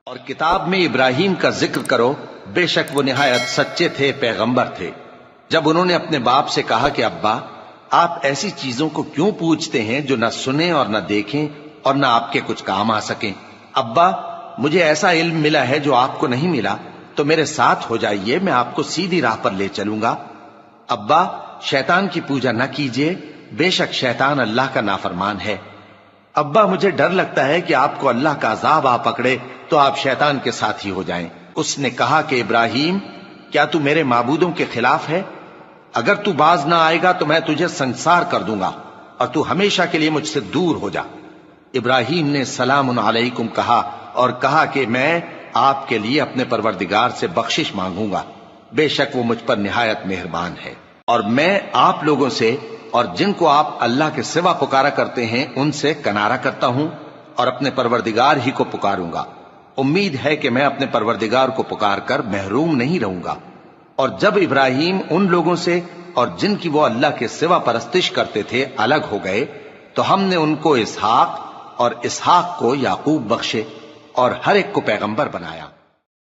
اور کتاب میں ابراہیم کا ذکر کرو، بے شک وہ نہایت سچے تھے، پیغمبر تھے۔ جب انہوں نے اپنے باپ سے کہا کہ ابا، آپ ایسی چیزوں کو کیوں پوچھتے ہیں جو نہ سنیں اور نہ دیکھیں اور نہ آپ کے کچھ کام آ سکیں؟ ابا، مجھے ایسا علم ملا ہے جو آپ کو نہیں ملا، تو میرے ساتھ ہو جائیے، میں آپ کو سیدھی راہ پر لے چلوں گا۔ ابا، شیطان کی پوجا نہ کیجیے، بے شک شیطان اللہ کا نافرمان ہے۔ ابا، مجھے ڈر لگتا ہے کہ آپ کو اللہ کا عذاب آ پکڑے تو آپ شیطان کے ساتھی ہو جائیں۔ اس نے کہا کہ ابراہیم، کیا تو میرے معبودوں کے خلاف ہے؟ اگر تو باز نہ آئے گا تو میں تجھے سنسار کر دوں گا اور تو ہمیشہ کے لیے مجھ سے دور ہو جا۔ ابراہیم نے سلام علیکم کہا اور کہا کہ میں آپ کے لیے اپنے پروردگار سے بخشش مانگوں گا، بے شک وہ مجھ پر نہایت مہربان ہے۔ اور میں آپ لوگوں سے اور جن کو آپ اللہ کے سوا پکارا کرتے ہیں ان سے کنارہ کرتا ہوں اور اپنے پروردگار ہی کو پکاروں گا۔ امید ہے کہ میں اپنے پروردگار کو پکار کر محروم نہیں رہوں گا۔ اور جب ابراہیم ان لوگوں سے اور جن کی وہ اللہ کے سوا پرستش کرتے تھے الگ ہو گئے تو ہم نے ان کو اسحاق اور اسحاق کو یعقوب بخشے اور ہر ایک کو پیغمبر بنایا۔